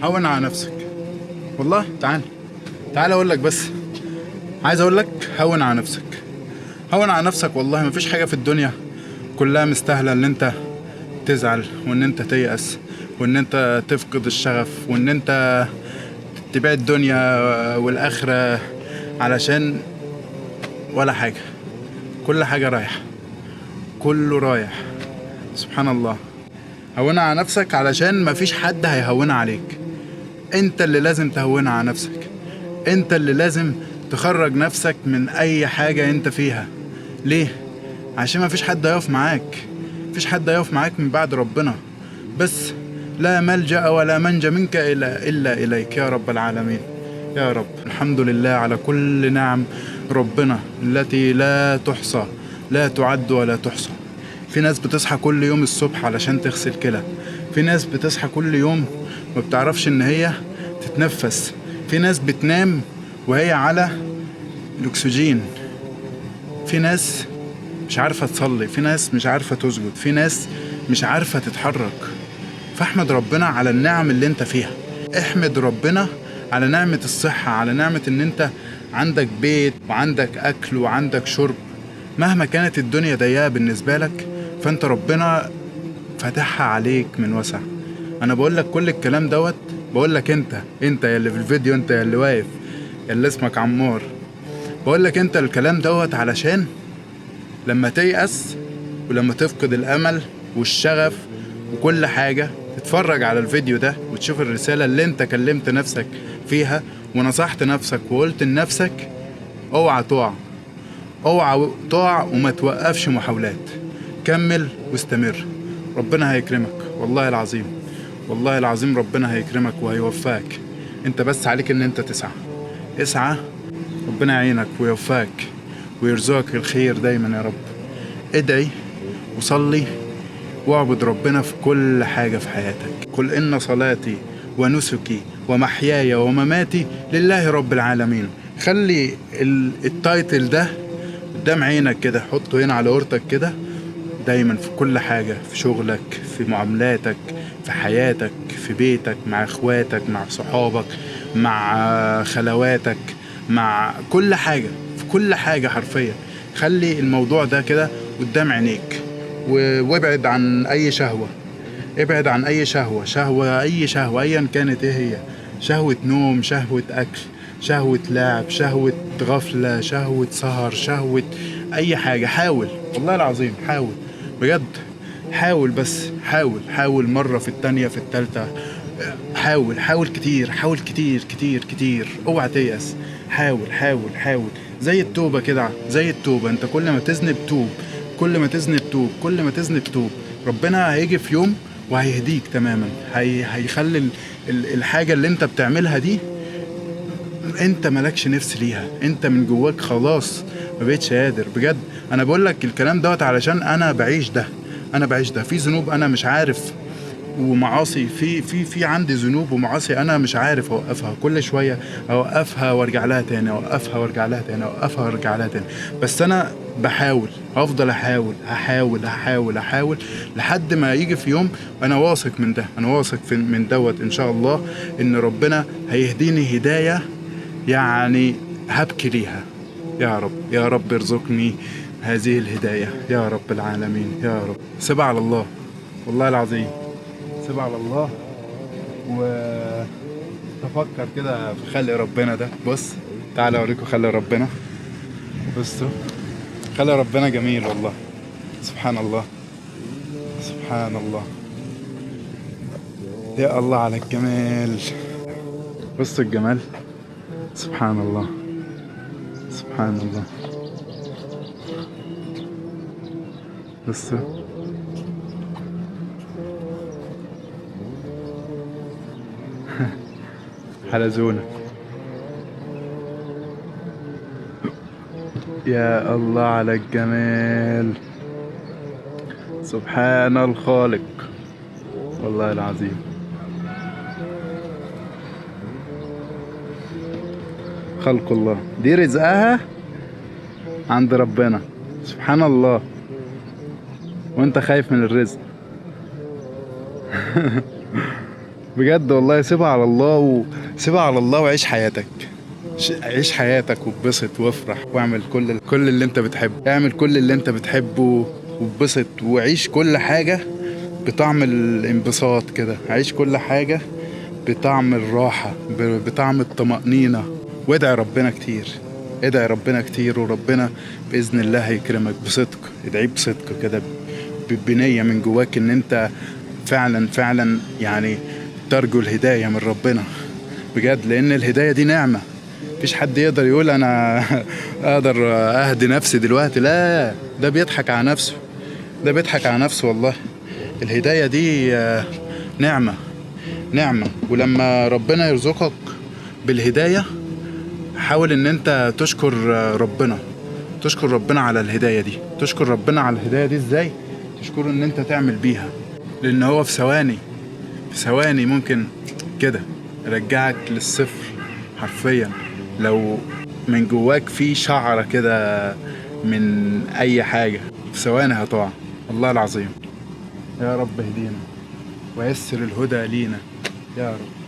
هون على نفسك. والله تعال اقول لك بس. عايز اقول لك هون على نفسك. هون على نفسك والله. مفيش حاجة في الدنيا كلها مستاهلة ان انت تزعل وان انت تيأس وان انت تفقد الشغف وان انت تبيع الدنيا والاخرة علشان ولا حاجة. كل حاجة رايحة، كله رايح. سبحان الله. هونها على نفسك علشان مفيش حد هيهونها عليك. انت اللي لازم تهونها على نفسك. انت اللي لازم تخرج نفسك من اي حاجة انت فيها. ليه؟ عشان مفيش حد هيقف معاك. مفيش حد هيقف معاك من بعد ربنا. بس لا ملجأ ولا منجى منك إلا إليك يا رب العالمين. يا رب الحمد لله على كل نعم ربنا التي لا تحصى، لا تعد ولا تحصى. في ناس بتصحى كل يوم الصبح علشان تغسل كلى. في ناس بتصحى كل يوم ما بتعرفش ان هي تتنفس. في ناس بتنام وهي على الاكسجين. في ناس مش عارفة تصلي. في ناس مش عارفة تسجد. في ناس مش عارفة تتحرك. فاحمد ربنا على النعم اللي انت فيها. احمد ربنا على نعمة الصحة، على نعمة ان انت عندك بيت وعندك اكل وعندك شرب. مهما كانت الدنيا ضيقة بالنسبة لك فانت ربنا فتحها عليك من وسع. انا بقول لك كل الكلام دوت. بقول لك انت يا اللي في الفيديو، انت يا اللي واقف، يا اللي اسمك عمار، بقول لك انت الكلام دوت علشان لما تيأس ولما تفقد الامل والشغف وكل حاجة تتفرج على الفيديو ده وتشوف الرسالة اللي انت كلمت نفسك فيها ونصحت نفسك وقلت لنفسك اوعى تقع. اوعى تقع وما توقفش محاولات. كمل واستمر. ربنا هيكرمك والله العظيم. والله العظيم ربنا هيكرمك وهيوفقك. انت بس عليك ان انت اسعى. ربنا يعينك ويوفقك ويرزقك الخير دايما يا رب. ادعي وصلي واعبد ربنا في كل حاجة في حياتك. قل إن صلاتي ونسكي ومحياي ومماتي لله رب العالمين. خلي التايتل ده قدام عينك كده. حطه هنا على قورتك كده دايما في كل حاجة. في شغلك، في معاملاتك، في حياتك، في بيتك، مع اخواتك، مع صحابك، مع خلواتك، مع كل حاجة. في كل حاجة حرفيا. خلي الموضوع ده كده قدام عينيك وابعد عن اي شهوة. ابعد عن اي شهوة اي شهوة ايا كانت ايه هي. شهوة نوم، شهوة اكل، شهوة لعب، شهوة غفلة، شهوة سهر، شهوة اي حاجة. حاول والله العظيم حاول بجد. حاول بس حاول مرة، في التانية، في التالتة. حاول كتير. حاول كتير كتير كتير. اوعى تيأس. حاول زي التوبة كده. زي التوبة. انت كل ما تذنب توب. كل ما تذنب توب. كل ما تذنب توب. ربنا هيجي في يوم وهيهديك تماما. هيخلي الحاجة اللي انت بتعملها دي انت مالكش نفس ليها. انت من جواك خلاص ما بقتش قادر بجد. انا بقول لك الكلام دوت علشان انا بعيش ده. في ذنوب انا مش عارف ومعاصي. في عندي ذنوب ومعاصي انا مش عارف اوقفها. كل شويه اوقفها وارجع لها تاني، اوقفها وارجع لها تاني، اوقفها وارجع لها تاني. بس انا بحاول. هفضل احاول لحد ما يجي في يوم انا واثق من ده. انا واثق من دوت ان شاء الله ان ربنا هيهديني هدايه يعني هبكي ليها. يا رب يا رب ارزقني هذه الهدايه يا رب العالمين يا رب. سيبها على الله والله العظيم. سيبها على الله وتفكر كده في خلق ربنا ده. بص تعالى اوريكم خلق ربنا. بصوا خلق ربنا جميل والله. سبحان الله سبحان الله. يا الله على الجمال. بصوا الجمال. سبحان الله سبحان الله. بصوا حلزونة. يا الله على الجمال. سبحان الخالق والله العظيم. خلق الله دي رزقها عند ربنا. سبحان الله. وانت خايف من الرزق. بجد والله سيبها على الله، وسيبها على الله وعيش حياتك. عيش حياتك واتبسط وافرح واعمل كل اللي انت بتحبه. اعمل كل اللي انت بتحبه واتبسط وعيش كل حاجة بطعم الانبساط كده. عيش كل حاجة بطعم الراحة، بطعم الطمأنينة. وادعي ربنا كتير، ادعي ربنا كتير، وربنا بإذن الله هيكرمك بصدق. ادعي بصدق كده، بنية من جواك ان انت فعلا فعلا يعني ترجو الهداية من ربنا بجد. لان الهداية دي نعمة، مفيش حد يقدر يقول انا اقدر اهدي نفسي دلوقتي. لا، ده بيضحك على نفسه، ده بيضحك على نفسه والله. الهداية دي نعمة، نعمة. ولما ربنا يرزقك بالهداية حاول ان انت تشكر ربنا، تشكر ربنا على الهداية دي. تشكر ربنا على الهداية دي ازاي؟ تشكره ان انت تعمل بيها، لان هو في ثواني، في ثواني ممكن كده يرجعك للصفر حرفيا. لو من جواك في شعرة كده من اي حاجة في ثواني هتقع. والله العظيم. يا رب اهدينا ويسر الهدى لينا يا رب.